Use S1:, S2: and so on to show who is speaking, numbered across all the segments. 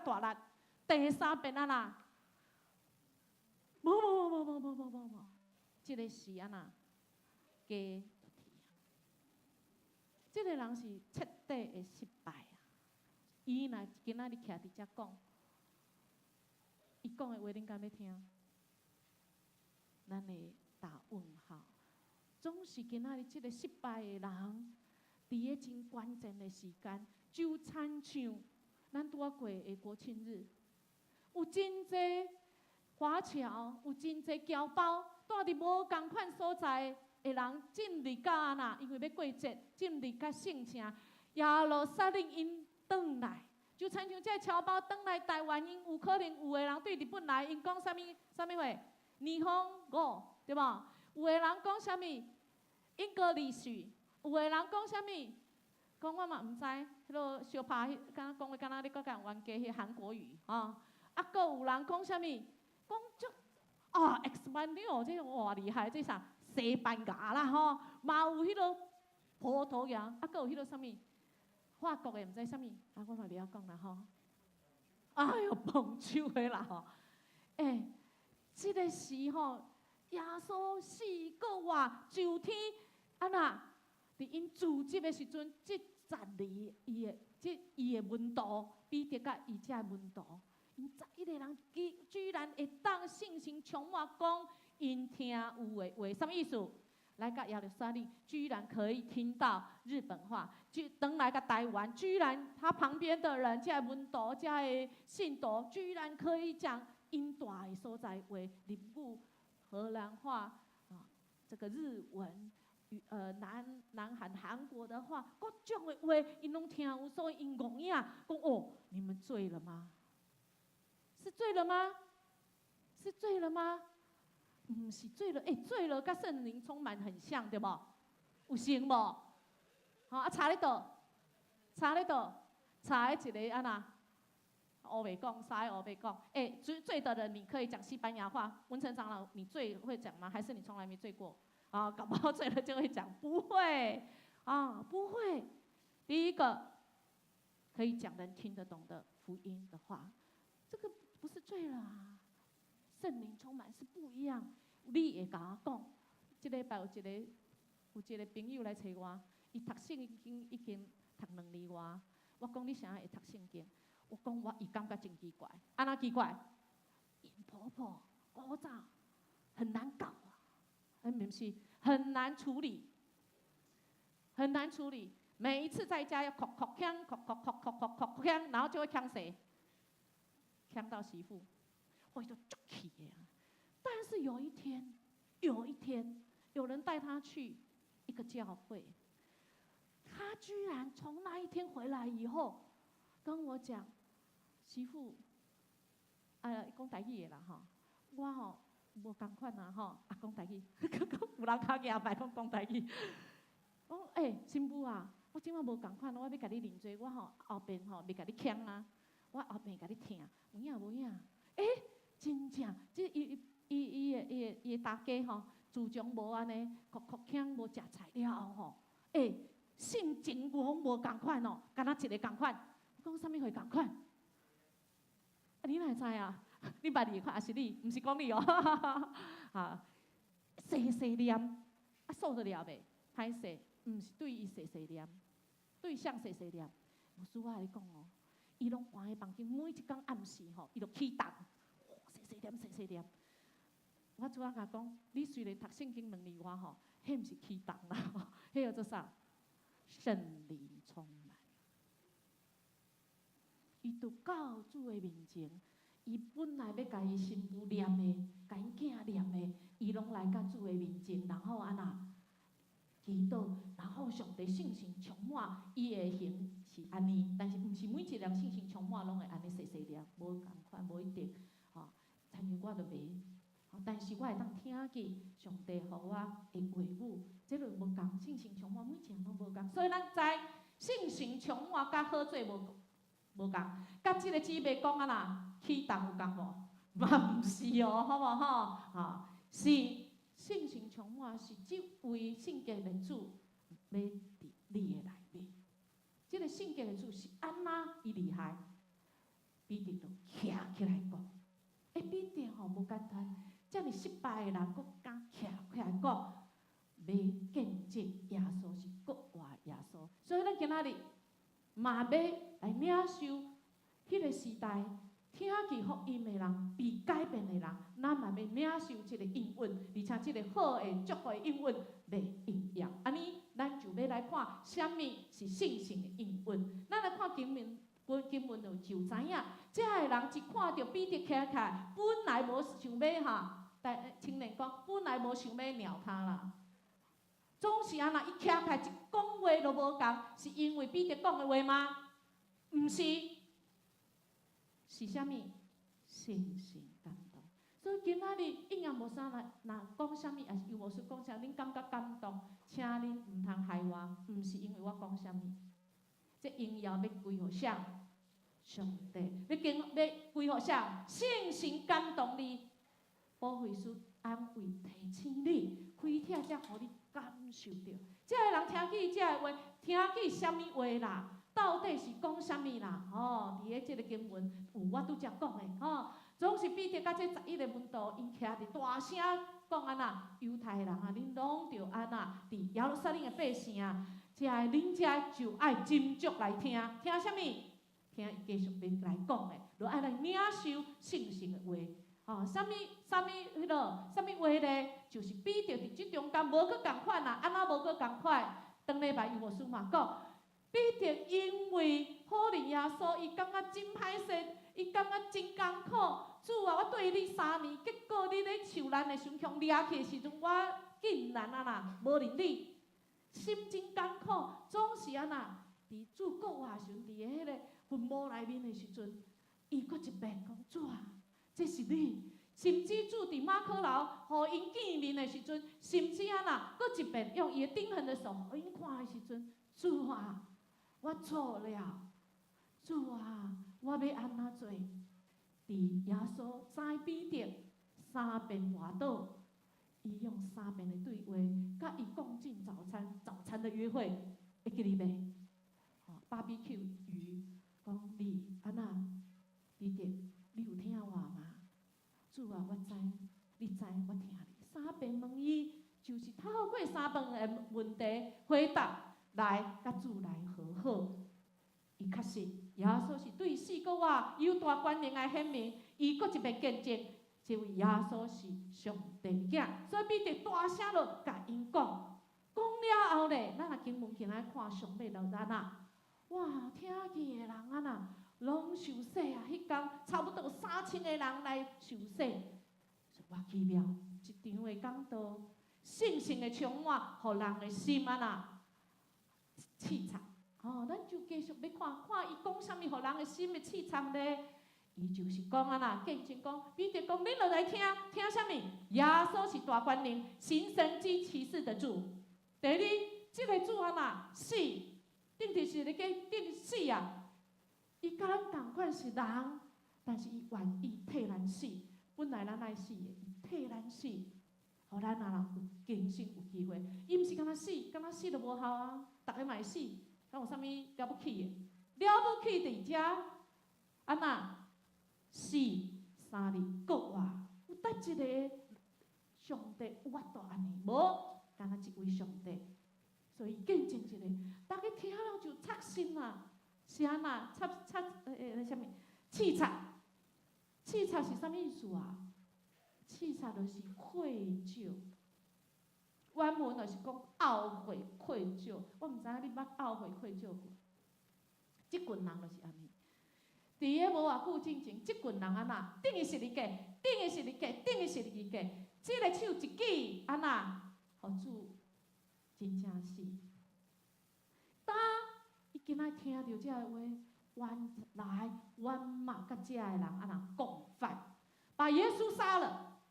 S1: 大力，第三遍啊啦，无，这个是安那加。这个人是彻底的失败啊！伊若今仔日徛伫遮讲，伊讲的话恁敢要听？咱会打问号。总是今仔日这个失败的人，伫个真关键的时间，就亲像咱拄仔过的国庆日，有真济华侨，有真济侨胞，住伫无共款所在的人，进入到安那，因为要过节，进入到圣城耶路撒冷因转来，就亲像这侨胞转来台湾，因有可能有的人对日本来，因讲啥物话？日本语对无？有的人讲啥物？英格利许，有的人讲啥物？讲我嘛毋知，迄落相拍，敢若讲的，敢若你搁甲冤家迄韩国语啊，搁有人讲啥物？讲足X 班妞，这哇厉害，这啥西班牙啦吼，嘛有迄落葡萄牙，搁有迄落啥物？法国的毋知啥物，我嘛袂晓讲啦吼。哎哟，碰手的啦吼，这个时候，耶稣死过活就天，安那？伫因自责的时阵，这12伊的门徒，彼得甲伊遮门徒，因11个人居然会当信心充满，讲因听有的话，什么意思？来到耶路撒冷，居然可以听到日本话；等来到台湾，居然他旁边的人，遮门徒、遮的信徒，居然可以讲因大的所在话，日语、荷兰话这个日文。南韩、韩国的话，各种的话，因拢听有，所以因戆呀，讲你们醉了吗？是醉了吗？是醉了吗？不是醉了，醉了，跟圣灵充满很像，对不？有像无？好，查咧倒？查咧倒？查一个安那？我袂讲，啥我袂讲。醉的人，你可以讲西班牙话。文成长老，你醉会讲吗？还是你从来没醉过？搞不好醉了就会讲，不会不会。第一个可以讲人听得懂的福音的话，这个不是醉了啊。圣灵充满是不一样。你会甲我讲，这礼拜有一个朋友来找我，伊读圣经已经读2年外。我讲你啥会读圣经？我讲伊感觉真奇怪，安那奇怪？因婆婆古早很难搞啊，不是。很难处理，很难处理。每一次在家要咳咳呛，咳咳咳咳咳咳呛，然后就会呛谁？呛到媳妇，我就足气呀。但是有一天，有人带他去一个教会，他居然从那一天回来以后，跟我讲，媳妇，讲台语的啦哈，我无共款啊吼，讲台语，有人较硬白讲台语。讲新妇啊，我即摆无共款，我要甲你认罪，我后边袂甲你呛啊，我后边甲你疼，有影无影？真正，即伊的大家吼，自从无安尼哭呛无食菜了后吼，性情无共款哦，敢若一个共款。讲啥物会共款？你哪会知啊？你捌你看也是你，毋是讲你哦。细念，数得了袂？歹势，毋是对伊细念，对象细念。牧师，我甲你讲哦，伊拢关喺房间，每一天暗时吼，伊就起动，细念。我主要甲讲，你虽然读圣经2年外吼，迄毋是起动啦，迄叫做啥？圣灵充满。伊就到主的面前。伊本来要甲伊新妇念的，甲因囝念的，伊拢来到主的面前，然后安那祈祷，然后上帝信心充满，伊的行是安尼，但是毋是每一个人信心充满拢会安尼细念，无共款，无一定。参与我就袂，但是我会当听见上帝互我的话语，这就无共，信心充满，每一个人拢无共，所以咱知信心充满甲好做无共，甲即个姊妹讲啊啦。起动有共无？嘛毋是哦，好无吼？是信心充满，是即位圣洁的主要伫你的内面。即个圣洁的主是安那伊厉害？彼得就徛起来讲，彼得吼无简单，遮尔失败的人，佫敢徛起来讲，要见证耶稣是国活耶稣。所以咱今仔日嘛要来领受迄个时代听见福音的人，被改变的人，咱嘛要领受即个应允，而且即个好的祝福的应允要应验。安尼，咱就要来看什么是信心的应允。咱来看经文。经文就知影，遮个人一看到彼得起来，本来无想要哈，但青年讲本来无想要鸟他啦，总是安那伊起来一讲话都无共，是因为彼得讲的话吗？毋是，是啥物？信心感动。所以今仔日应验无啥啦，若讲啥物，也是有无说讲啥，恁感觉感动，请恁毋通害我，毋是因为我讲啥物。这荣耀要归互啥？上帝要归互啥？信心感动你，保惠师安慰提醒你，开帖才互你感受到。这个人听见这个话，听见啥物话啦？到底是讲啥物啦？伫咧这个经文有我拄则讲的，总是彼得甲这11个门徒，因徛伫大声讲安那，犹太人啊，恁拢着安那，伫耶路撒冷的百姓啊。恁遮就爱斟酌来听，听啥物？听伊继续要来讲的，就爱来领受信心的话。啥物话咧？就是彼得伫即中间无佫共款啦，安那无佫共款。当礼拜有无书嘛讲，彼得因为讨厌耶稣，伊感觉真歹势，伊感觉真艰苦。主啊，我对你3年，结果你咧受难的伤痛掠去的时阵，我竟然啊啦无认你。心真艰苦，总是安那。伫主国活时，伫迄个坟墓内面的时阵，伊佫一遍讲：主啊，这是你。甚至主伫马可楼互因见面的时阵，甚至安那佫一遍用伊的顶痕的手互因看的时阵，主啊，我错了。主啊，我要安怎做？伫耶稣知彼得3遍滑倒。伊用3遍的对话，甲伊共进早餐的约会，会记哩袂？BBQ 鱼，讲你安那，彼得，你有听我吗？主啊，我知，你知，我听你。3遍问伊，就是透过3遍的问题回答，来甲主来和好。伊确实，耶稣是对死国活有大权能来显明，伊佫一遍见证。这位耶稣是上帝囝，所以彼得大声就甲因讲，讲了后咧，咱若经文起来看上尾就安那，哇，听见的人安那拢受洗啊！迄天差不多3000个人来受洗，我奇妙，一场的讲道，信心的充满，互人的心安那刺激。咱就继续要看伊讲啥物，互人的心的刺激咧。伊就是讲啊啦，见证讲，彼得讲，恁落来听啥物？耶稣是大权能、行神迹奇事的主。第二，这个主啊啦，死，定就是咧定死啊。伊甲咱同款是人，但是伊愿意替咱死。本来咱爱死的，伊替咱死，互咱啊有今生有机会。伊毋是敢若死就无效啊，逐个嘛会死，敢有啥物了不起的？了不起伫遮，安那？死3年国活，有得一个上帝有法度安尼，无干那一位上帝，所以见证一个，大家听了就插心啊，是安那插啥物？刺插是啥物意思啊？刺插就是愧疚，原文就是讲懊悔、愧疚。我毋知影你捌懊悔、愧疚过？即群人就是安尼。伫个无偌久之前，即群人安那，顶个是你家，顶个是你家，顶个是你家，即个手一举安那，互主真正死。当伊今仔听到这个话，原来阮嘛甲这个人安那共犯，把耶稣杀了。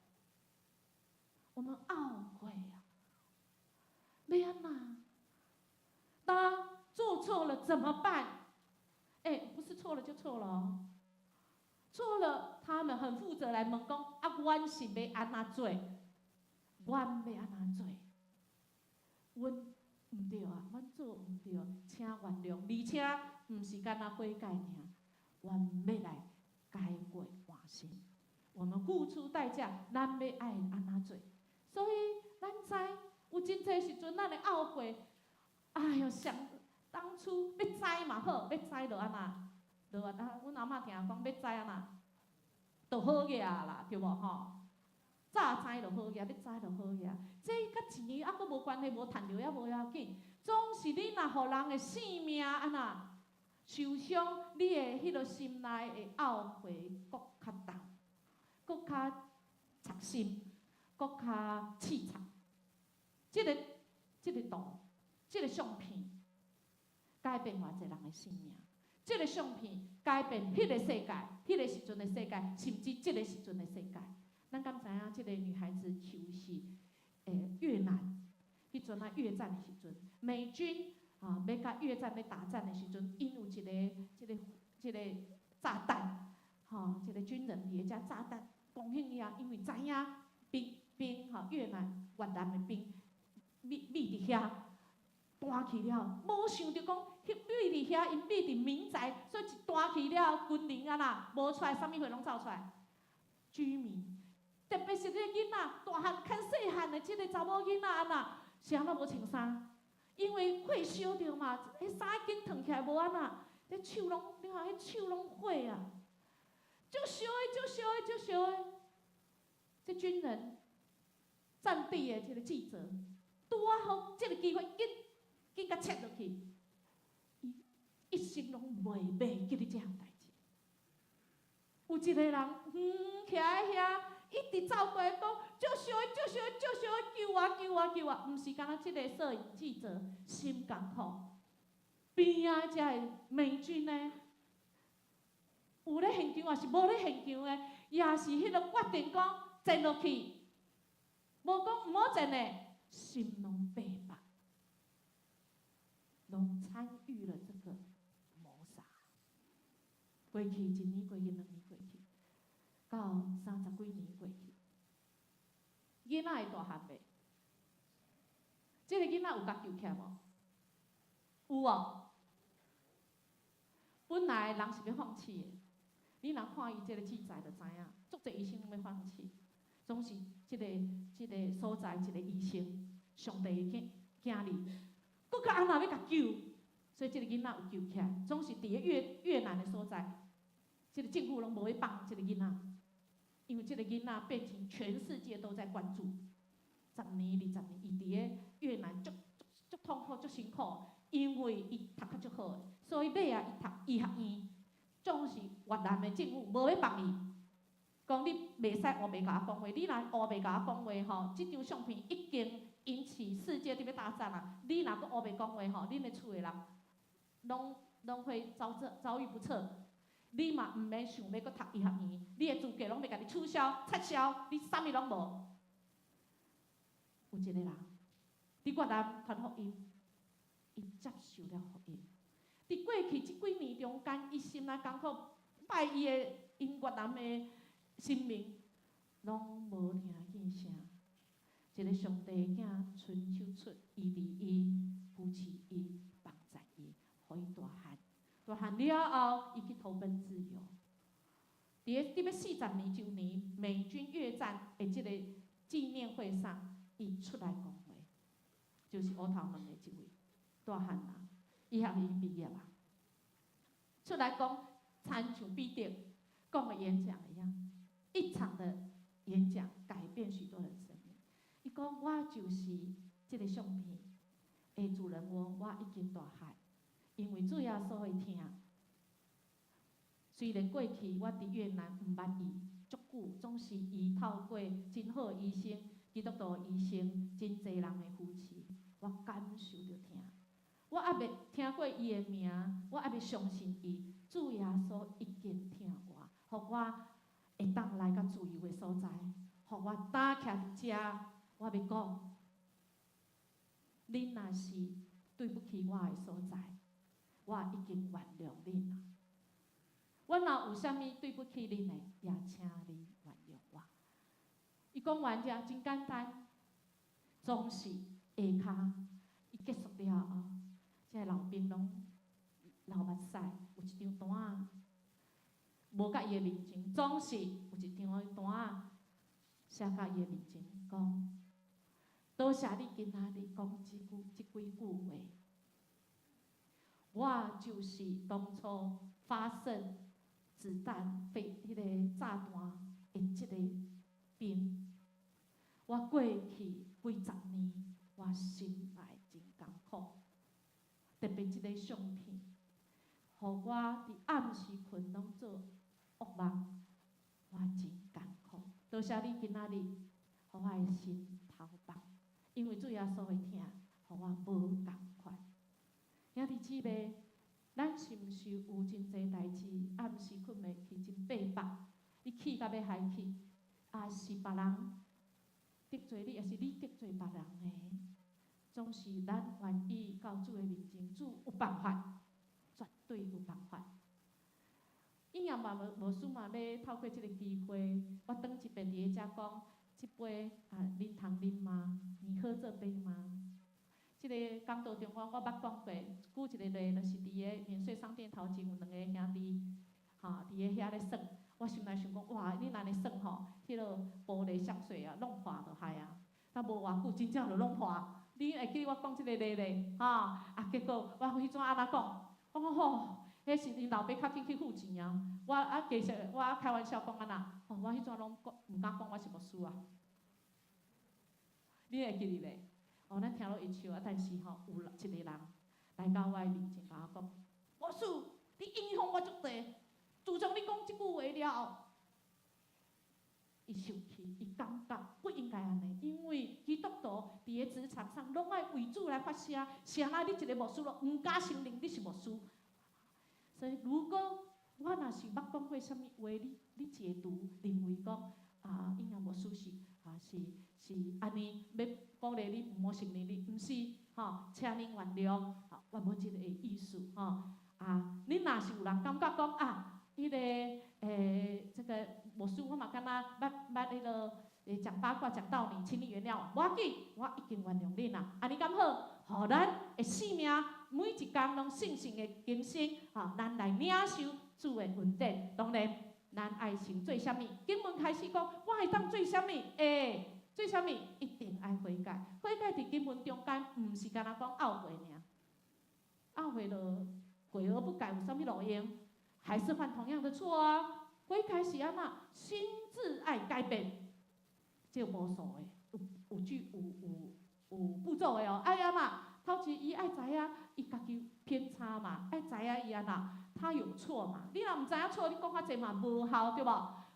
S1: 我们懊悔啊！要安那？当做错了怎么办？不是错了就错了哦。错了，他们很负责来问讲，阮是要安怎做？阮要安怎做？阮毋对啊，阮做毋对，请原谅，而且毋是干那悔改尔，阮要来改过换新。我们付出代价，咱要爱安怎做？所以咱知有真济时阵，咱会懊悔。哎哟，想当初要知嘛好，要知就安那，就啊，阮阿嬷听讲要知安那，就好个啦，对无吼？早知就好个，要知就好个。这甲钱啊，佫无关系，无趁着也无要紧。总是你若互人的性命安那受伤，你的迄个心内的懊悔搁较重，搁较插心，搁较刺痛。这个图，这个相片，改变偌济人的性命。这个相片改变迄个世界，迄个时阵的世界，甚至这个时阵的世界。咱敢知影，这个女孩子求是越南，迄阵啊越战的时阵，美军啊要甲越战要打战的时阵，因有一个炸弹，一个军人伫个炸弹讲迄遐，因为知影兵越南的兵密伫遐。弹去了，无想着讲，迄秘伫遐，因秘伫民宅，所以一弹去了，军人啊啦，无出来，啥物货拢走出来。居民，特别是这个囡仔，大汉较细汉的这个查某囡仔安那，是安怎无穿衫？因为火烧着嘛，迄衫紧脱起来无安那，迄手拢，你看迄手拢火啊，足烧的。这军人，战地的这个记者，拄啊好这个机会紧甲切落去，伊一生拢袂记得这项代志。有一个人徛在遐，一直走过来讲，足烧的，救我！毋是敢若这个摄影记者心艰苦，边仔遮的美军呢，有咧现场也是无咧现场的，也是迄个决定讲站落去，无讲毋好站的，心拢白白。拢参与了这个谋杀。过去1年过去2年过去，到30几年过去，囡仔会大汉袂？这个囡仔有甲救起来无？有哦。本来人是要放弃的，你若看伊这个记载就知影，足侪医生拢要放弃，总是这个所在一个医生，上帝的囝儿。搁较安那要甲救，所以这个囡仔有救起来。总是伫个越南的所在，这个政府拢无去帮这个囡仔，因为这个囡仔变成全世界都在关注。10年、20年，伊伫个越南足痛苦、足辛苦，因为伊读较足好的，所以尾啊伊读医学院，总是越南的政府无要帮伊。讲你袂使黑白甲我讲话，你若黑白甲我讲话吼，这张相片已经引起世界这边大战啊！你若搁黑白讲话吼，恁的厝的人拢会遭遇不测。你嘛毋免想要搁读医学院，你的资格拢要甲你取消、撤销，你啥物拢无。有一个人伫越南传福音，伊接受了福音。伫过去这几年中间，伊心内艰苦，拜伊的因越南的神明，拢无听见声。一个上帝囝伸手出，医治伊，扶持伊，帮助伊，互伊大汉。大汉了后，伊去投奔自由。伫要40年周年美军越战的这个纪念会上，伊出来讲话，就是乌头毛的这位大汉啊，医学院毕业啊，出来讲，参像彼得讲的演讲一样，一场的演讲改变许多人生命。伊讲我就是这个相片的主人翁，我已经大汉，因为主耶稣会听。虽然过去我伫越南毋捌伊足久，总是伊透过真好的医生、基督徒医生、真济人的扶持，我感受着听。我还袂听过伊的名，我还袂相信伊。主耶稣已经听我，互我会当来到自由的所在，互我打徛伫遮。我要讲，恁若是对不起我的所在，我已经原谅恁啦。我若有啥物对不起恁的，也请你原谅我。伊讲完者真简单，总是下骹伊结束了后，这老兵拢流目屎，有一张单仔，无甲伊的面前，总是有一张的单啊，写甲伊的面前，讲：多谢你今仔日讲即几句话。我就是当初发射子弹飞迄个炸弹的即个兵。我过去几十年，我心内真艰苦，特别即个相片，互我伫暗时困拢做噩梦，我真艰苦。多谢你今仔日，互我的心头放，因为主耶稣的疼，互我无共款。兄弟姊妹，咱是毋是有真侪代志暗时困袂去，真白目，你气甲要害去，也是别人得罪你，也是你得罪别人的，总是咱愿意到主的面前，主有办法，绝对有办法。伊也嘛无事嘛，要透过即个机会，我转一遍伫个遮讲，即杯恁通啉吗？你喝这杯吗？即个讲道中我捌讲过，举一个例，就是伫个免税商店头前有2个兄弟，伫个遐咧耍。我心内想讲，哇，恁安尼耍吼，迄落玻璃香水啊，弄破就害啊！但无偌久，真正就弄破。你会记我讲即个例咧？结果我迄阵安怎讲？我讲吼，迄是因老爸较紧去付钱啊。其实我开玩笑讲安那，我迄阵拢毋敢讲我是牧师啊。你会记哩咧？咱听落会笑啊，但是吼，有一个人来到我的面前，甲我讲：牧师，你影响我足济。自从你讲即句话了，伊生气，伊感觉不应该安尼，因为基督徒伫个职场上拢爱为主来发声，谁啊？你一个牧师咯，毋敢承认你是牧师。所以，如果我若是捌讲过啥物话，你解读认为讲应该牧师是安尼要鼓励你，毋好承认你，毋是请恁原谅，我无即个意思恁若是有人感觉讲迄个这个牧师我嘛敢若捌迄落讲八卦讲道理，请你原谅我，无要紧，我已经原谅恁啦。安尼敢好？互咱的生命每一工拢信心的更新，咱来领受主的恩典。当然，咱爱先做啥物？经文开始讲，我会当做啥物？做啥物？一定爱悔改。悔改伫经文中间，毋是干那讲懊悔尔，懊悔了悔而不改有啥物路用？还是犯同样的错啊！悔改是安那？心智爱改变，这无数的，有步骤的哦。爱安那？头前伊爱知影，伊家己偏差嘛，爱知影伊安那，他有错嘛。你若毋知影错，你讲较济嘛无效，对无？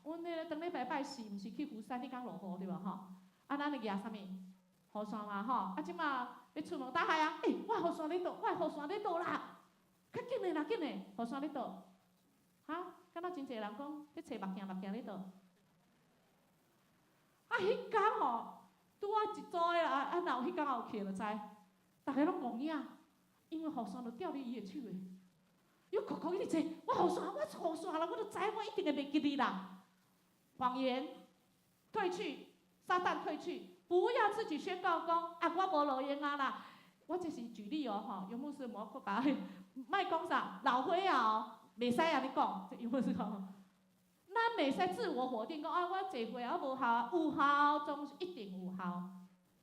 S1: 阮迄个当礼拜四，毋是去福山，你讲落雨对无吼？咱就举啥物？雨伞嘛吼，即马要出门打海啊！我雨伞咧倒，我雨伞咧倒啦！较紧诶啦，紧诶，雨伞咧倒。敢若真侪人讲，咧找目镜咧倒。迄天吼，拄啊一组诶啦，若有迄天有去就知，逐个拢戆影，因为雨伞就掉伫伊诶手诶。伊哭哭一直找，我雨伞啦，我都知，我一定会袂记你啦。谎言退去，撒旦退去，不要自己宣告讲我无路用啊啦。我这是举例哦，有牧师无搁甲莫讲啥老岁啊袂使安尼讲，这有牧师讲，咱袂使自我否定讲我坐岁啊无效，有效总是一定有效。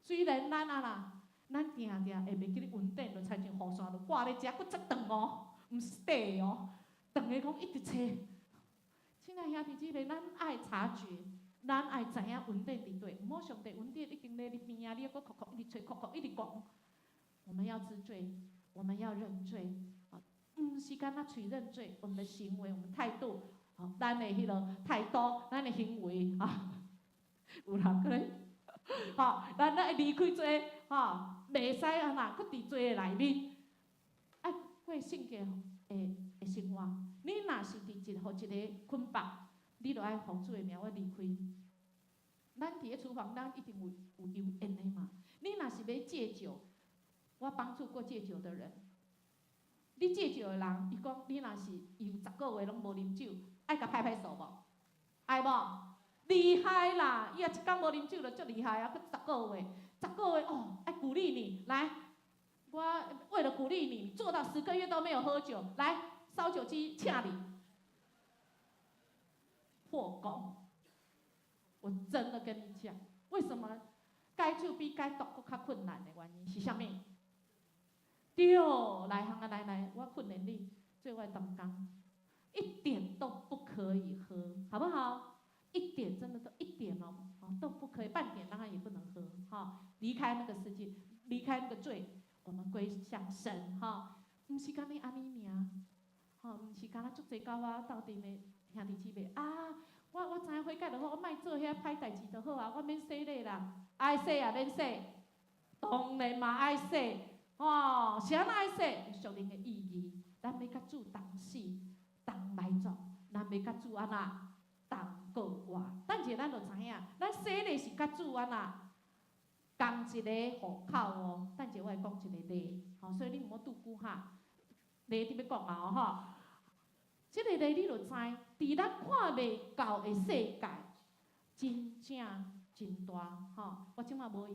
S1: 虽然咱咱定定会袂记你稳定，就亲像雨伞就挂咧遮，佫遮长哦，毋是短哦，长的讲一直找。亲爱兄弟姊妹，咱爱察觉，咱爱知影稳定伫对，毋好上帝稳定已经在你边啊，你佫哭哭一直找，哭哭一直讲。我们要知罪，我们要认罪，毋是干那嘴认罪，我们的行为，我们态度，咱的迄落态度，咱的行为有人可能，咱爱离开罪，袂使安那，佫伫罪的内面，爱过圣洁的生活。你若是伫一个捆绑，你就爱奉主的名，我离开。咱伫咧厨房，咱一定有油烟的嘛。你若是要戒酒，我帮助过戒酒的人。你戒酒的人，伊讲你若是有10个月拢无啉酒，爱甲拍拍手无？爱无？厉害啦！伊若一工无啉酒就足厉害啊！佫10个月，10个月哦，爱鼓励你来。我为了鼓励你，做到10个月都没有喝酒，来烧酒鸡请你。破功。我真的跟你讲，为什么解手比解毒搁较困难的原因是啥物？对，来行啊，来，我训练你做我的同工，一点都不可以喝，好不好？一点真的都一点哦，都不可以，半点当然也不能喝，哈，离开那个世界，离开那个罪，我们归向神，哈，不是干你安尼尔，哈，不是干那足济甲我斗阵的兄弟姊妹啊。我知影悔改就好，我莫做遐歹代志就好啊，我免洗礼啦，爱洗啊免洗，当然嘛爱洗，哦，是安怎爱洗？属灵的意义，咱要甲主同死，同埋葬，咱要甲主安怎同过活。等者咱就知影，咱洗礼是甲主安怎同一个户口哦。等者我会讲一个例，吼，所以你毋好拄久哈，例伫要讲啊吼。即个例你就知，伫咱看袂到的世界，真正真大吼。我即马无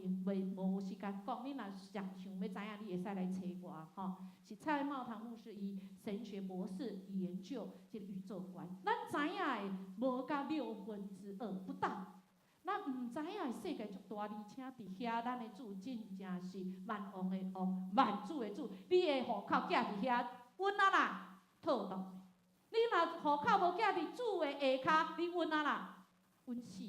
S1: 时间讲，你若想要知影，你会使来找我吼。是蔡茂堂牧师以神学博士研究即个宇宙观，咱知影的无到2/6不到。咱毋知影的世界足大，而且伫遐咱的主真正是万王的王，万主的主。你的户口寄伫遐，稳啊啦，妥当。你若户口无寄伫主的下骹，你稳啊啦，稳死。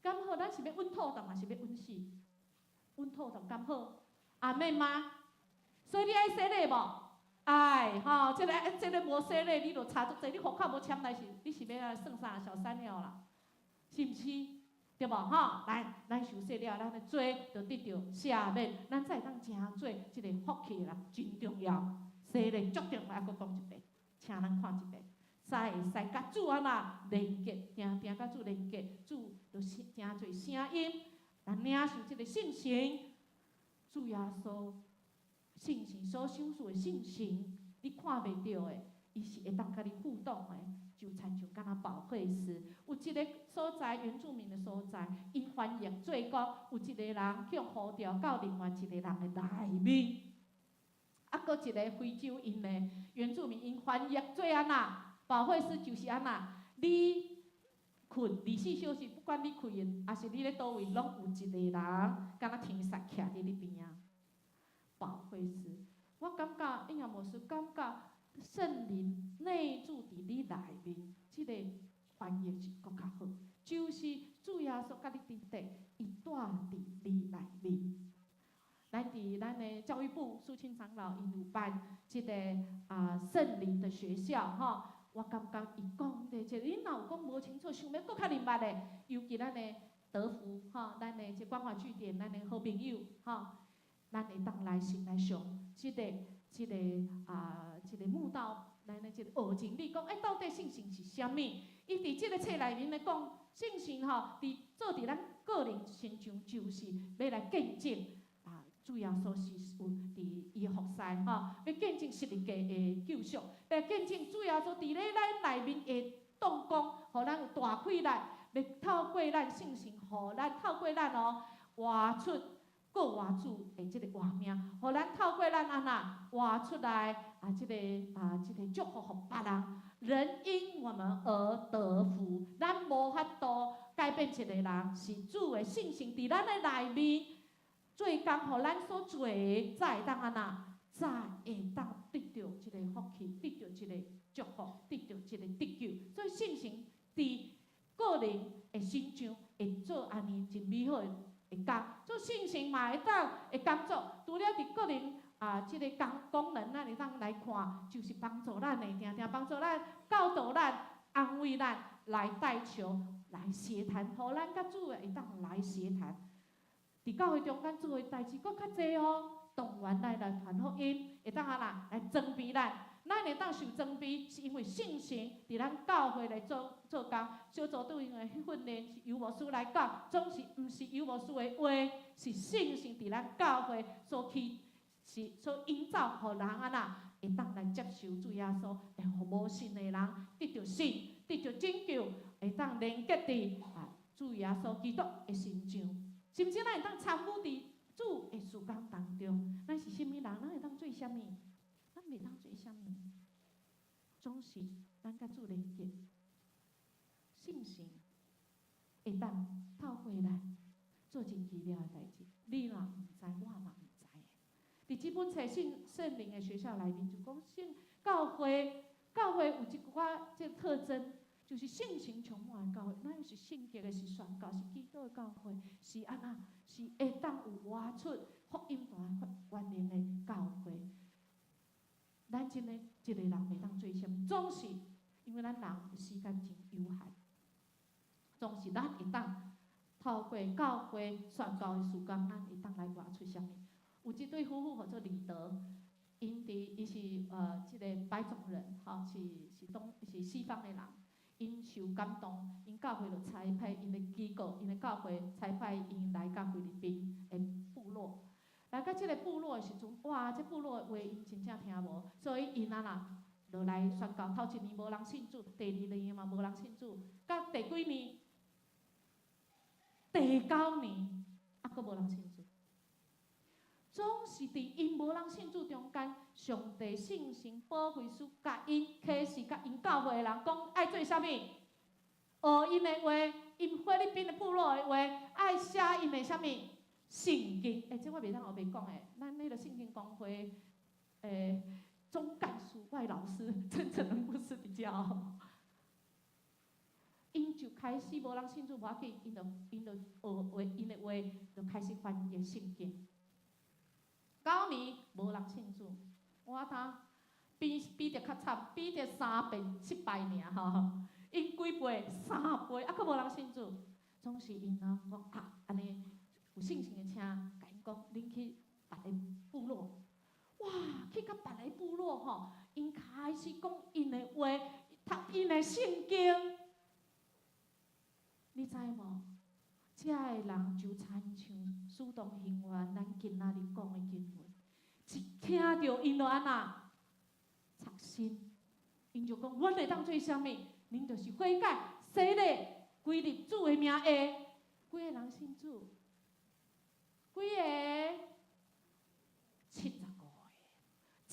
S1: 敢好？咱是要稳妥当，还是要稳死？稳妥当敢好？阿妹吗？所以你爱洗礼无？爱吼，即个无洗礼，你就差足济。你户口无签来是，你是要来算啥小三了啦？是毋是？对无吼？来，咱受洗了，咱的罪就得到赦免，咱才会当真做即个福气啦，真重要。洗礼足重要，阁讲一遍，请咱看一遍，才会使甲主安那连结，定定甲主连结，主就是真侪声音，来领受即个信心。主耶稣信心所享受的信心，你看袂到的，伊是会当甲你互动的。就亲像敢若保惠师，有一个所在原住民的所在，因翻译做讲，有一个人向呼调到另外一个人的内面。啊，搁一个非洲因的原住民因翻译做安那？保惠师就是安那？你困24小时，不管你困的，还是你咧倒位，拢有一个人，敢若天煞徛伫你边仔。保惠师，我感觉应验牧师感觉圣灵内住伫你内面，即个翻译是搁较好。就是主耶稣甲你伫地，伊住伫你内面。咱伫咱的教育部肃清长老因有办即个圣灵的学校吼，我感觉伊讲的即个，你若有讲无清楚，想要搁较明白的，尤其咱的德福吼，咱的即关怀据点，咱的好朋友吼，咱会当来先来上即个慕道，咱的即个学经历讲，到底信心是啥物？伊伫即个册内面来讲，信心吼，做伫咱个人身上，就是要来见证。主要所是有伫伊服侍吼，要见证十字架的救赎，要见证主要所伫咧咱内面的动工，互咱有大开力，要透过咱信心，互咱透过咱活出过活主的即个画面，互咱透过咱安那活出来即个祝福互别人。人因我们而得福，咱无法度改变一个人，是主的信心伫咱的内面。做工，互咱所做的，才会当安那，才会当得到即个福气，得到即个祝福，得到即个得救。所以信心伫个人的身上会做安尼真美好的工。做信心嘛会当会工作，除了伫个人即个功能，咱会当来看，就是帮助咱的，定定帮助咱、教导咱、安慰咱，来代求、来协谈，互咱甲主会当来协谈。伫教会中，咱做诶代志搁较济哦，动员咱来传福音，会当来装备咱。咱会当受装备，是因为信心伫咱教会来做工。小组队员诶训练是由牧师来讲，总是毋是由牧师诶话，是信心伫咱教会所营造，互人安那会当来接受主耶稣，会互无信诶人得到信，得到拯救，会当连结伫主耶稣基督诶身上。是毋是咱会当参与伫主的事工当中？咱是甚物人？咱会当做啥物？咱袂当做啥物？总是咱甲主连结，信心会当透过咱做真奇妙的代志。你若唔知，我嘛唔知。伫即本册圣灵的学校内面就讲，教会有一寡即特征，就是性情充满的教会，那又是圣洁的，是宣教，是基督的教会，是安那，是会当有活出福音大原灵的教会。咱真诶一个人袂当做啥物，总是因为咱人时间真有限，总是咱会当透过教会宣教的时间，咱会当来活出啥物。有一对夫妇叫做李德，伊是即个白种人，吼是西方的人，因受感动，因教会就差派因的机构，因的教会差派因来到菲律宾的部落。来到即个部落的时阵，哇！这部落的话因真正听无，所以因就来宣告。头一年无人信主，第二年嘛无人信主，到第几年？第9年，阁无人信主。总是伫因无人信主中间，上帝圣神保惠师甲因启示，甲因教会的人讲爱做啥物？学因的话，因菲律宾的部落的话，爱写因的啥物？圣经，这我袂当后面讲诶，咱那个圣经公会，总干事我的老师真正的牧师比较好，因就开始无人信主，无要紧，因就学话，因的话就开始翻译圣经。9年无人信主，我当比得较惨，比得3遍失败尔吼，因几倍3倍，阁无人信主，总是因讲安尼。有信心的，请甲因讲，恁去别个部落，哇，去到别个部落吼，因开始讲因的话，读因的圣经，你知无？遮个人就亲像主动行员，咱今仔日讲的经文，一听到因就安那插心，因就讲，阮会当做啥物？恁就是悔改、洗礼、归入主的名下，几个人信主？几个？75个，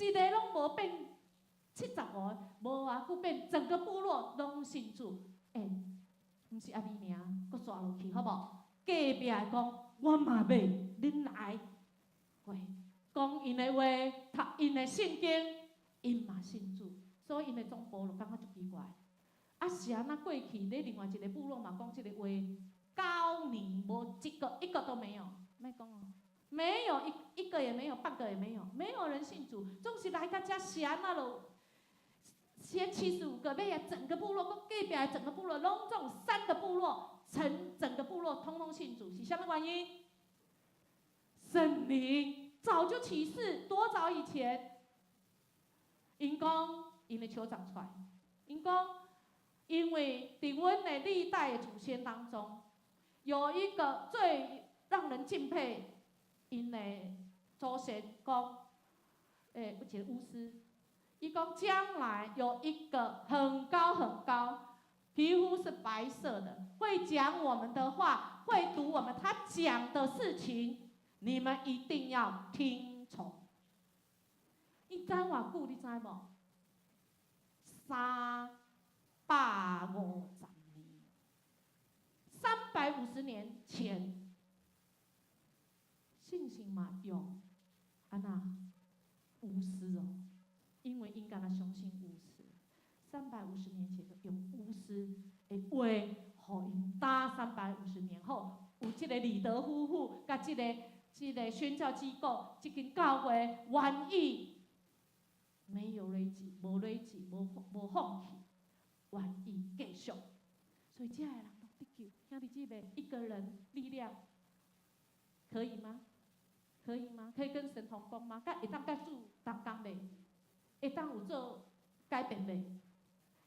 S1: 一个拢无变75个，无偌久变整个部落拢信主。毋是阿咪尔，阁刷落去，好无？隔壁讲，我嘛要，恁来，喂，讲因的话，读因的圣经，因嘛信主，所以因的总部就感觉足奇怪。是安那过去咧另外一个部落嘛讲即个话，9年无一个都没有。卖讲哦，没有一个也没有，半个也没有，没有人信主，总是来到遮是安那咯，先75个，要整个部落，隔壁的整个部落，拢总3个部落，整个部落通通信主，是啥物原因？圣灵早就启示，多早以前，因讲因的酋长出来，因讲，因为伫阮的历代的祖先当中，有一个最让人敬佩，因的祖先讲，有一个巫师，伊讲将来有一个很高很高，皮肤是白色的，会讲我们的话，会读我们他讲的事情，你们一定要听从。伊知偌久，你知无？350年，350年前。信心嘛用安那巫师哦，因为因敢若相信巫师，350年前就用巫师的话，互因打350年后，有即个李德夫妇甲即个宣教机构，即间教会愿意没有累积，无放弃，愿意继续，所以遮个人拢得救。兄弟姐妹，一个人力量可以吗？可以吗？可以跟神同工吗？会当甲主同工袂？会当有做改变袂？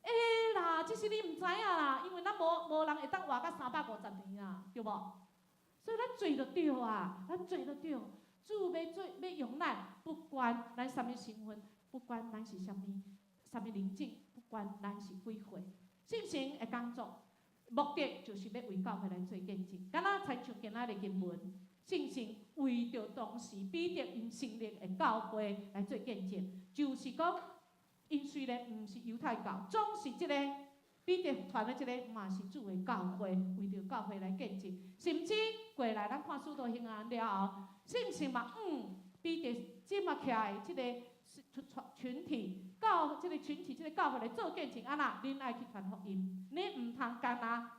S1: 会啦，只是你毋知影啦，因为咱无人会当活到350年啦，对无？所以咱做就对啊，咱做就对。主要用咱，不管咱啥物身份，不管咱是啥物灵境，不管咱是几岁，信心会工作，目的就是要为教会来做见证。敢若亲像今仔日经文。信心为着当时彼得因成立的教会来做见证，就是讲，因虽然毋是犹太教，总是即个彼得传的即个嘛是主的教会，为着教会来见证，甚至过来咱看使徒行传了后，信不信嘛？彼得即嘛起来即个群体，即个群体，即个教会来做见证，安那恁爱去传福音，恁唔通干那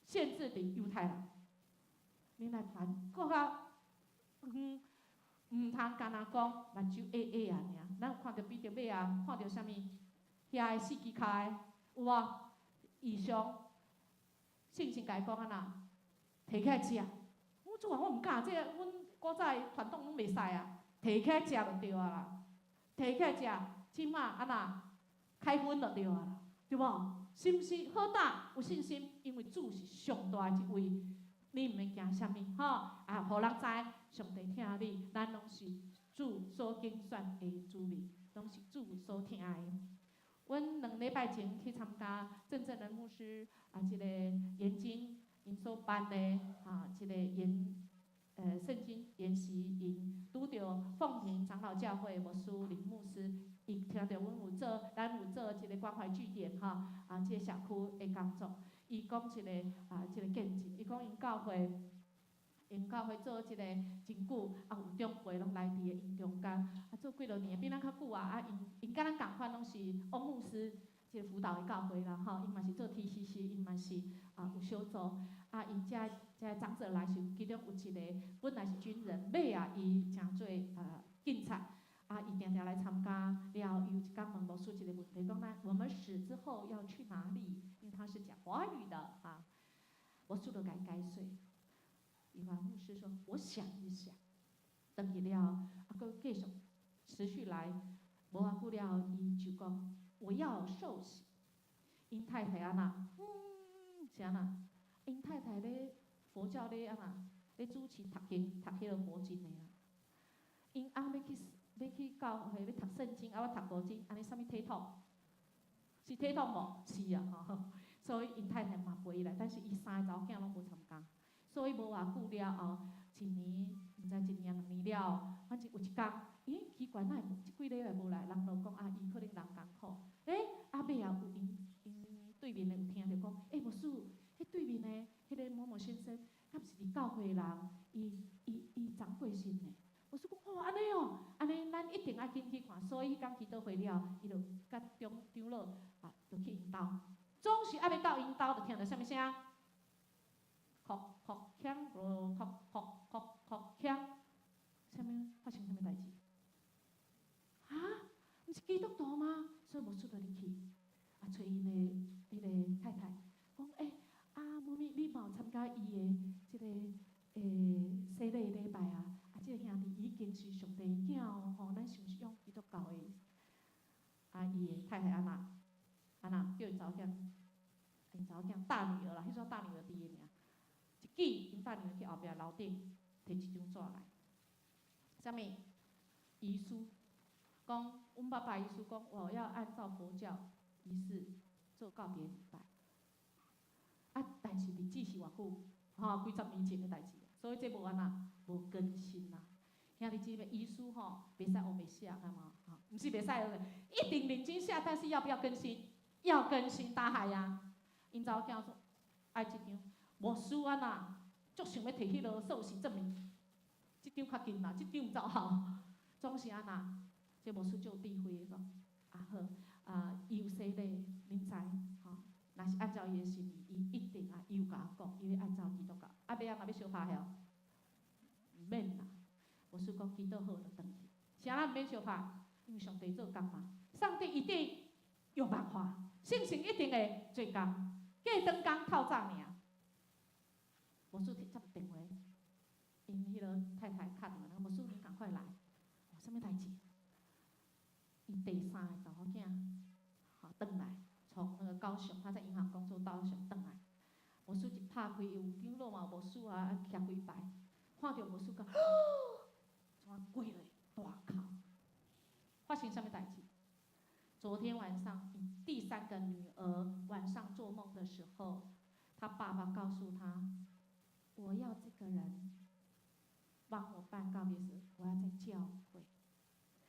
S1: 限制伫犹太人，恁来传，搁较唔通干那讲目睭A 啊尔，咱有看到彼得尾啊，看到啥物？遐个四支骹的有无？异象，信心甲伊讲安那，摕起来食。我主啊，我毋敢，这阮古早传统拢袂使啊，摕起来食就对啊啦。摕起来食，即马安那开荤就对啊啦，对无？是毋是好胆有信心？因为主是上大一位，你毋免惊啥物吼啊，互人知上帝疼你，咱拢是主所拣选的子民，拢是主所疼的。阮2礼拜前去参加郑正仁牧师一个研经因所办的一个圣经研习营，拄着凤屏长老教会牧师林牧师，伊听着阮咱有做一个关怀据点即个社区的工作，伊讲一个见证，伊讲因教会做即个真久，有长辈拢来伫个因中间，做几落年，比咱较久因甲咱共款，拢是翁牧师即个辅导的教会啦，因嘛是做 TCC， 因嘛是有小组，因遮长者来时，其中有一个本来是军人，尾伊诚做警察，伊定定来参加了，伊有一天问牧师一个问题，讲我们死之后要去哪里？因为他是讲华语的牧师就甲伊解说。伊话牧师说：“我想一想，等去了，佫继续持续来，无偌久了，伊就讲我要受洗。因太太安那，是安那，因太太咧佛教咧安那，咧主持读迄个佛经的啦。因要去教会要读圣经，我读佛经，安尼啥物体统？是体统无？是啊，所以因太太嘛陪伊来，但是伊3个查某囝拢无参加。”所以无偌久了后，1年，毋知1年2年了，反正有一天，奇怪，哪会即几礼拜无来？人就讲伊可能人艰苦。尾有因对面的有听着讲，牧师，迄对面的迄个某某先生，敢是伫教会人，伊长过身呢？牧师讲，安尼哦，安尼咱一定爱紧去看。所以迄天祈祷会了，伊就甲长老就去因兜，总是要到因兜，就听到啥物声？哭腔，哭腔，啥物发生啥物代志？毋是基督徒吗？所以牧师就入去，找因的迄个太太，讲母咪，你嘛有参加伊的即个洗礼礼拜即个兄弟已经是上帝囝哦，咱是毋是用基督教的？伊的太太安那叫因查某囝，因查某囝大女儿啦，迄阵大女儿伫个尔。因大女儿去后壁楼顶摕一张纸来，啥物遗书？讲阮爸爸遗书讲，我要按照佛教仪式做告别礼拜。但是日子是偌久？几十年前的代志，所以这无安那无更新啦。兄弟姊妹，遗书袂使黑白写，干嘛？毋是袂使，一定认真写，但是要不要更新？要更新，大海呀！因查某囝说爱这张。牧师安那，足想要摕迄落受洗证明，即张较紧啦，即张毋走好，总是安那。这牧师就有智慧讲，好，伊有洗礼，恁知若是按照伊的心意，伊一定伊有甲我讲，伊要按照基督教。尾要小拍晓，毋免啦。牧师讲祈祷好就转去，啥咱毋免小拍？因为上帝做工嘛，上帝一定有办法，信心一定会做工，计转工透早尔。牧师接电话，因迄个太太敲电话，牧师你赶快来，啥物代志？因第3个查某囝，转来，从那个高雄，他在银行工作，高雄转来，牧师一拍开，有长老嘛，牧师徛几排，看到牧师讲，怎跪落大哭？发生啥物代志？昨天晚上，第3个女儿晚上做梦的时候，她爸爸告诉她。我要这个人帮我办告别式，我要在教会。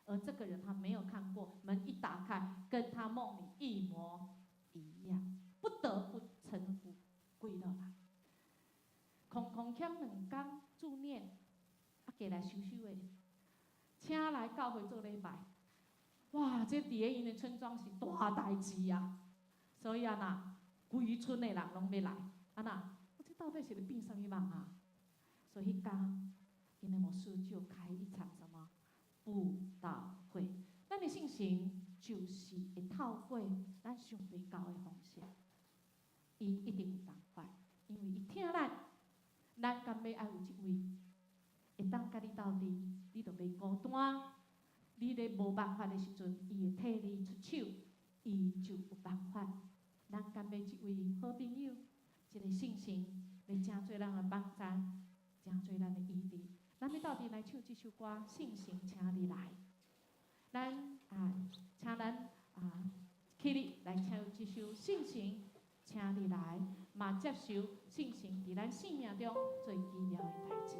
S1: 而这个人他没有看过，门一打开，跟他梦里一模一样。天2天助念，过来收收的，请来教会做礼拜。哇，这伫咧因的村庄是大代志啊！所以啊呐，规村的人拢要来，啊呐，这到底是咧变啥物梦啊？所以迄天，因的牧师就开一场什么布道会。咱的信心就是会透过咱上帝教的方式，伊一定有办法，因为伊听咱，咱甘要爱有一位会当甲你斗阵，你就袂孤单。你咧无办法的时阵，伊会替你出手，伊就有办法。咱甘要一位好朋友，一个信心，要真做咱的帮助，真做咱的依据。咱要到底来唱这首歌，信心，请你来。咱请咱起立来唱这首信心，请你来，嘛接受信心伫咱生命中最奇妙的代志。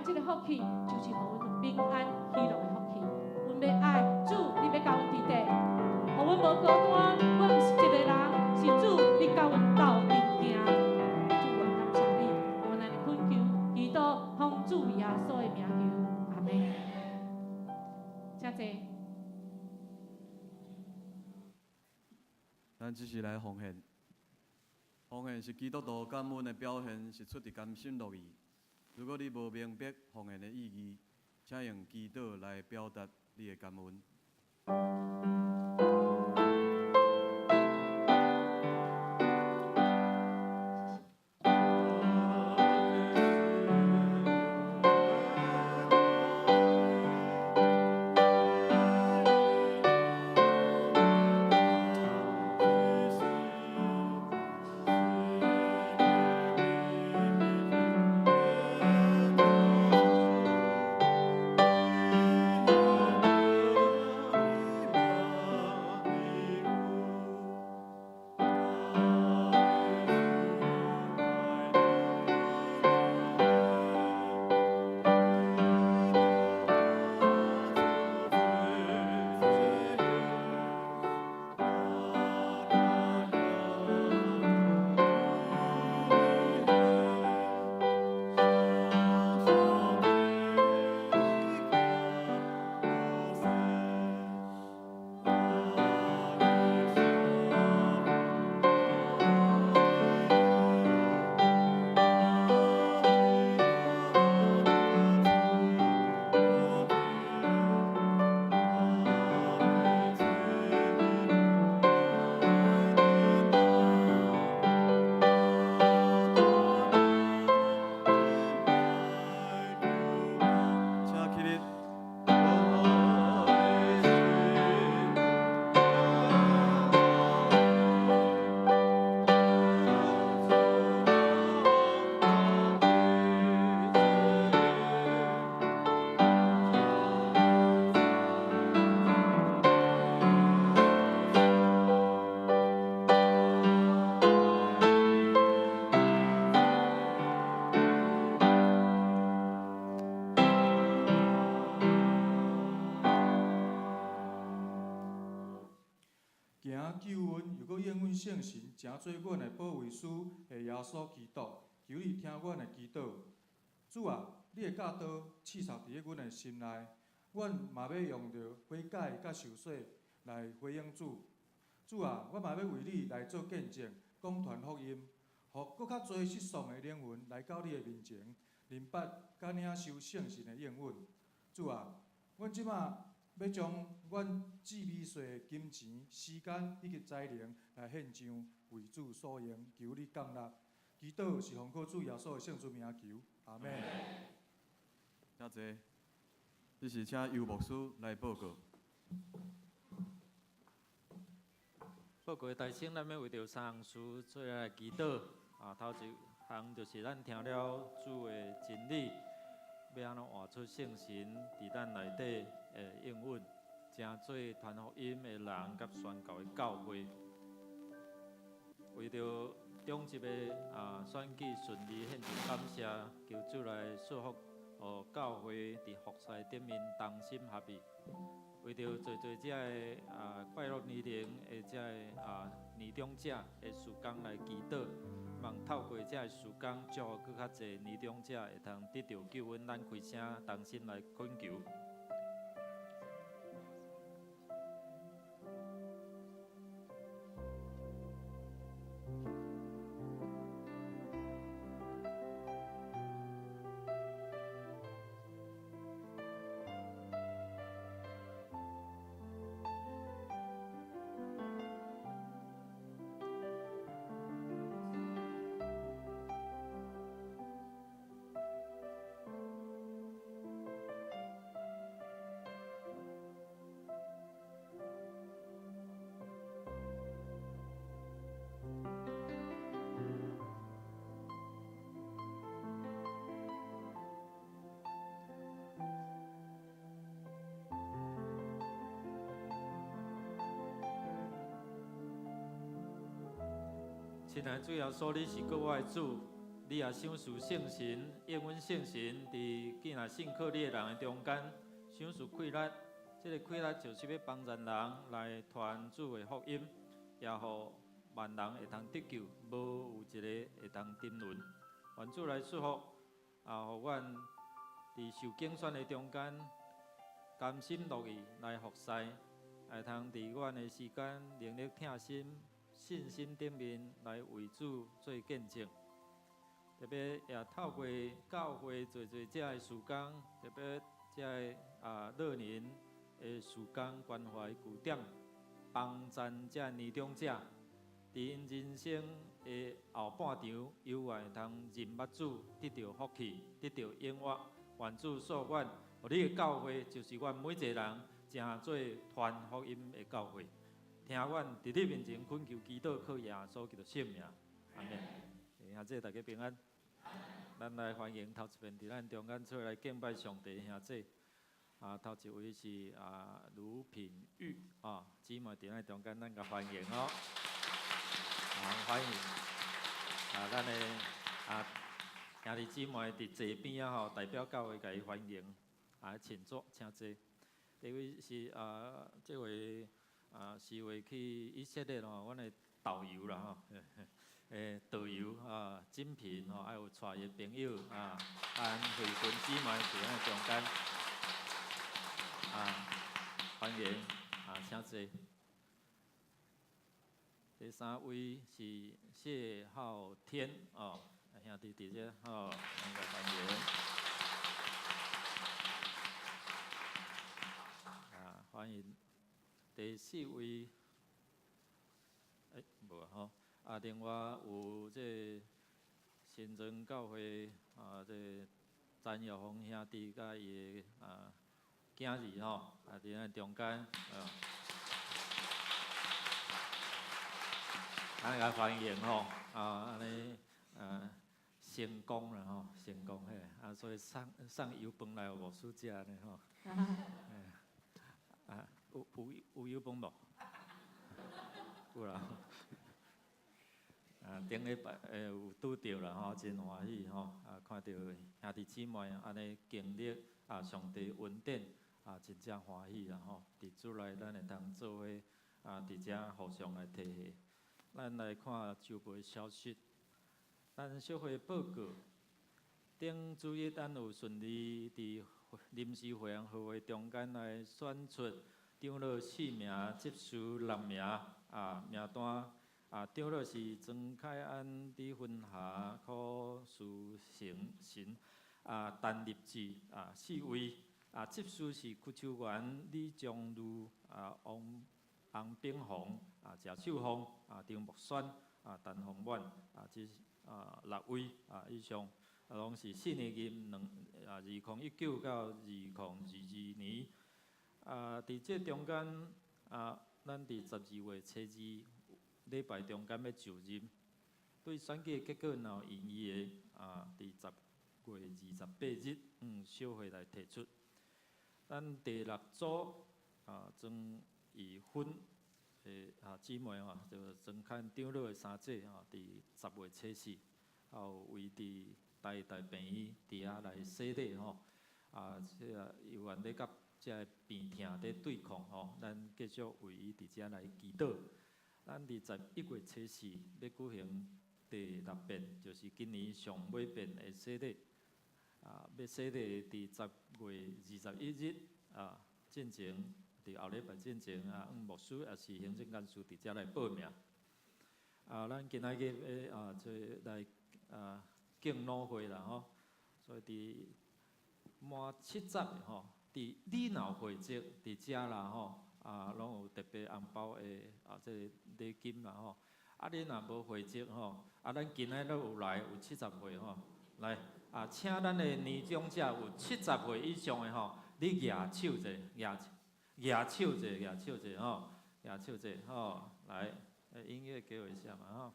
S1: 这个福气就是互阮有平安喜乐的福气。阮要爱主，你要教阮伫地，互阮无孤单。阮毋是一个人，是主，你教阮斗阵行。主，我感谢你，我来恳求，祈祷奉主耶稣的名求，阿门。谢谢。
S2: 咱只是来奉献，奉献是基督徒感恩的表现，是出自甘心乐意。如果你无明白奉献的意义，请用祈祷来表达你的感恩。
S3: 领救恩，又搁应阮圣神，诚做阮的保卫师的耶稣基督，求你听阮的祈祷。主啊，你的教导刺插伫阮的心内，阮嘛要用着悔改甲受洗来回应主。主啊，我嘛要为你来做见证，讲传福音，互搁较侪失丧的灵魂来到你的面前，明白甲领受圣神的应允。主啊，阮即马要将阮至美细的金钱、时间以及才能来献上，为主所用，求你降纳。祈祷是奉靠主耶稣的圣主名求，阿门。
S2: 请坐，这是请尤牧师来报告。
S4: 报告大圣，咱要为着三项事做来祈祷。头一项就是咱听了主的真理，要安怎活出圣神伫咱内底的应允，正做传福音的人甲宣教的教会。为着中级的选举顺利，献上感谢，求主来祝福，互教会伫服侍顶面同心合意。为着做这个快乐年龄的这个年长者的事工来祈祷，望透过这个事工，祝福更较侪年长者会通得到救恩，咱开声同心来恳求。亲爱主耶稣，你是各我的主，你也赏赐圣神，应阮圣神伫既若信靠你的人的中间，赏赐快乐。这个快乐就是要帮助人来传主的福音，也互万人会通得救，无有一个会通沉沦。愿主来祝福，互阮伫受竞选的中间，甘心乐意来服侍，会通伫阮的时间能力听心。信心顶面来为主做见证，特别也透过教会做这的事工，特别这老年的事工关怀据点，帮助这年长者，伫因人生的后半场，犹会通认捌主，得到福气，得到应允。愿主所愿，互你的教会就是阮每一个人，正做传福音的教会。听阮伫你面前恳求祈祷，靠耶稣基督圣名，阿门。兄弟大家平安。咱来欢迎头一遍伫咱中间出来敬拜上帝的兄弟。头一位是卢品玉姊妹伫咱中间，咱甲欢迎哦。欢迎咱的兄弟姊妹伫坐边代表教会甲伊欢迎请坐，请坐。第一位是这位。是为去以色列阮的导游啦导游精品还有带伊朋友安慧君姊妹伫咱中间欢迎请坐。第三位是谢浩天兄弟伫这咱个欢迎欢迎。第四位，无另外有这新庄教会这詹耀峰兄弟甲伊的囝儿伫咱中间咱甲欢迎安尼成功了成功所以送油饭来互牧师食呢有油饭无？有啦。顶礼拜有拄着啦真欢喜看到兄弟姊妹安尼经历上帝恩典真正欢喜啦伫主内咱会通做伙伫遮互相来提下。咱来看周围消息。咱小会报告，顶主日咱有顺利伫临时会员会中间来选出长老4名，执事6名，名单长老是曾凯安、李芬霞、柯淑成、陈立志4位，执事是邱秋元、李宗儒、洪炳宏、谢秀芳、张木轩、陈宏远，这6位以上，拢是4年任2019到2022年。伫这中间，咱伫12月初2礼拜中间要就任，对选举的结果若有异议的，伫10月28日，小会来提出。咱第6组，曾义芬姊妹就曾看长老的三姐伫10月初4，还有为伫大病院伫遐来洗礼这有愿咧甲这病痛咧对抗咱继续为伊伫遮来祈祷。咱伫11月初4要举行第6遍，就是今年上尾遍的洗礼。要洗礼伫10月21日进前，伫后礼拜进前牧师也是行政干事伫遮来报名。咱今仔日要做来敬老会啦所以伫满7集伫礼闹会籍伫遮啦拢有特别红包的这礼金啦你若无会籍咱今仔都有来有70岁来请咱的年长者有70岁以上的你举手者，举手者来，音乐给我一下嘛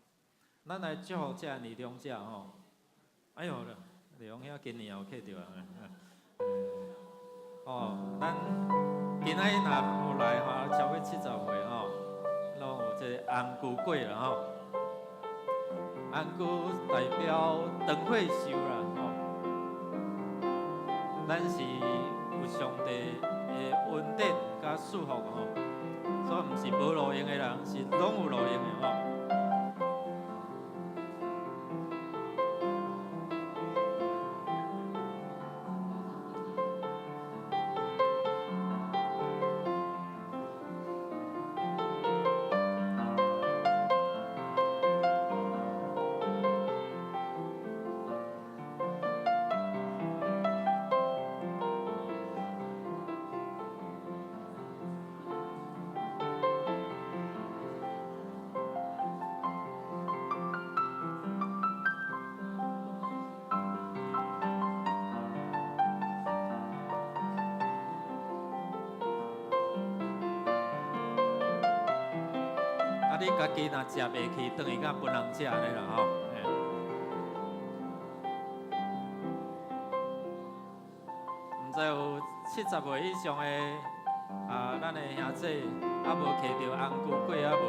S4: 咱来祝福这年长者哎呦，李荣兄今年也有去着咱今仔日若有来超过70岁拢有这个红龟粿啦红龟代表长岁寿啦咱是有上帝的恩典甲祝福所以毋是无路用的人，是拢有路用的你家己若食袂起，等于甲分人食安尼啦毋知有70岁以上的咱的兄弟无摕到红龟粿无？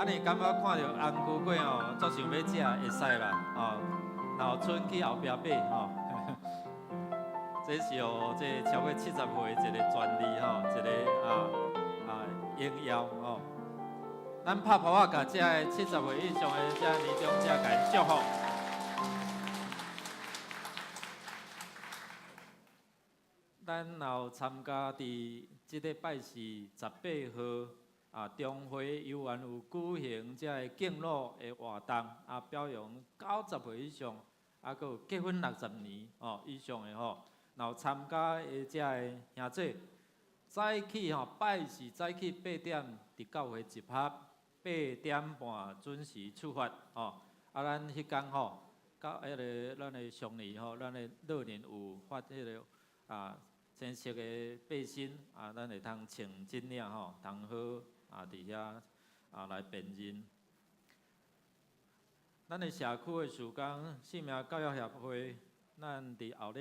S4: 你感觉看到红龟粿足想要食会使啦若有剩去后壁买这是这超过70岁一个专利一个应邀咱拍拍啊，甲这70岁以上的这年长者甲因祝福。咱有参加伫即个拜是18号中会游园有举行这个敬老的活动表扬90岁以上佫有结婚60年以上的然后参加的这个兄弟，早起拜是早起8点伫教会集合，8点半准时出发咱迄天到迄个咱的上年咱的老年有发迄个青色的背心咱会通穿真领通好伫遐来辨认。咱的社区的事工性命教育协会，咱伫后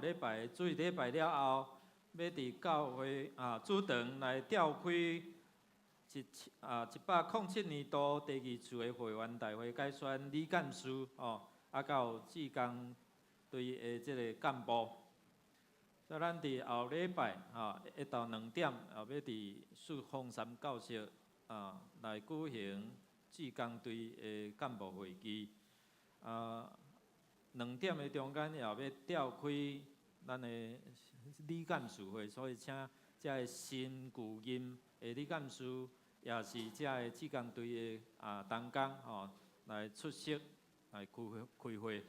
S4: 礼拜主日礼拜了后，要伫教会主堂来召开107年度第2次的会员大会，改选李干事到志工队的这个干部。所以咱伫后礼拜1到2点，后要伫树凤山教室来举行志工队的干部会议。2点的中间也要召开咱的理干事会，所以请遮个新旧任的理干事，也是遮个志工队的同工来出席来开会。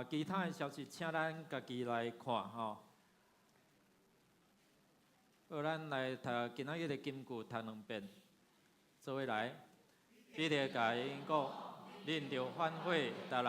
S4: 其他的消息，请咱家己来看好，咱来读今仔日的金句，读2遍，做伙来。彼得甲因讲，恁着反悔，逐人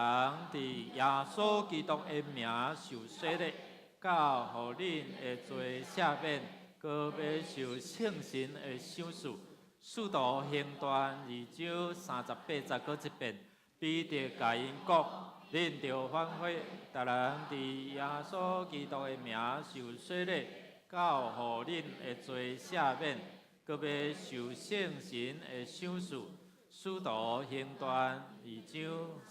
S4: 伫耶稣基督的名受洗礼，到互恁的罪赦免，搁要受圣神的赏赐。使徒行传2章38节搁1遍。彼得甲因讲。恁着反悔，逐人伫耶稣基督的名受洗礼，到互恁的罪赦免，搁要受圣神的赏赐。使徒行传2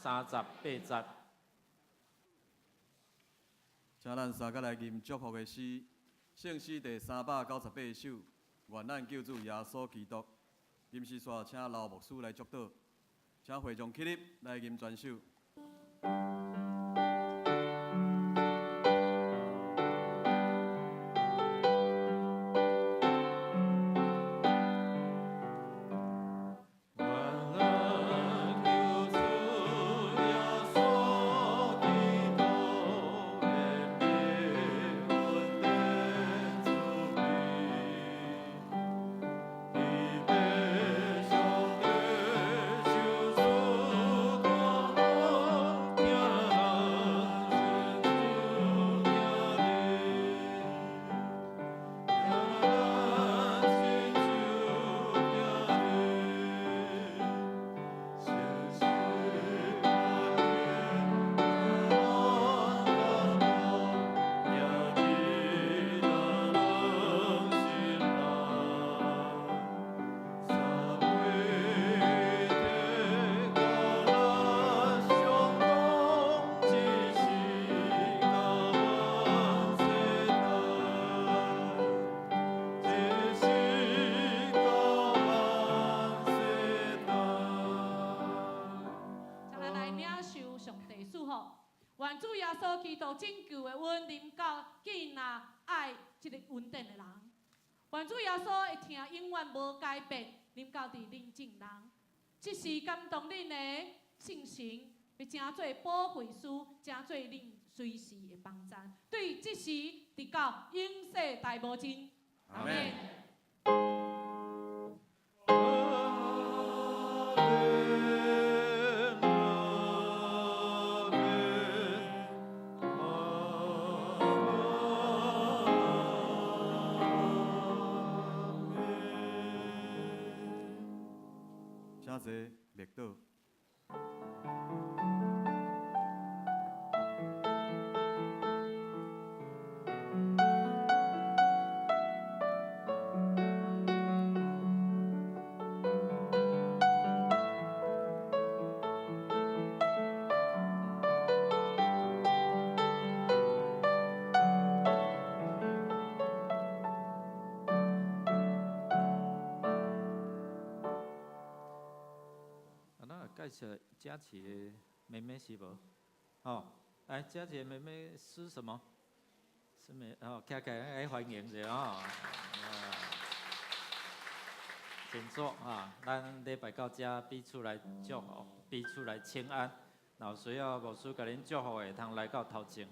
S4: 章38节。
S2: 请咱三个来吟祝福的诗，圣诗第398首，愿咱救主耶稣基督。吟诗煞请刘牧师来祝祷，请会众起立来吟全首。
S1: 愿主耶稣基督拯救的恩临到囡仔爱一个稳定的人。愿主耶稣会听永远无改变，临到伫恁众人。这是感动恁的信心，要成做保惠师，成做恁随时的帮衬。对这时直到永世大无尽。阿们。
S2: 请坐，默祷。
S4: 介绍佳琪的妹妹是无？来，佳琪的妹妹是什么？是妹起来欢迎一下请坐咱礼拜到这彼此来祝福，彼此来请安。然后需要牧师甲恁祝福的，通来到头前。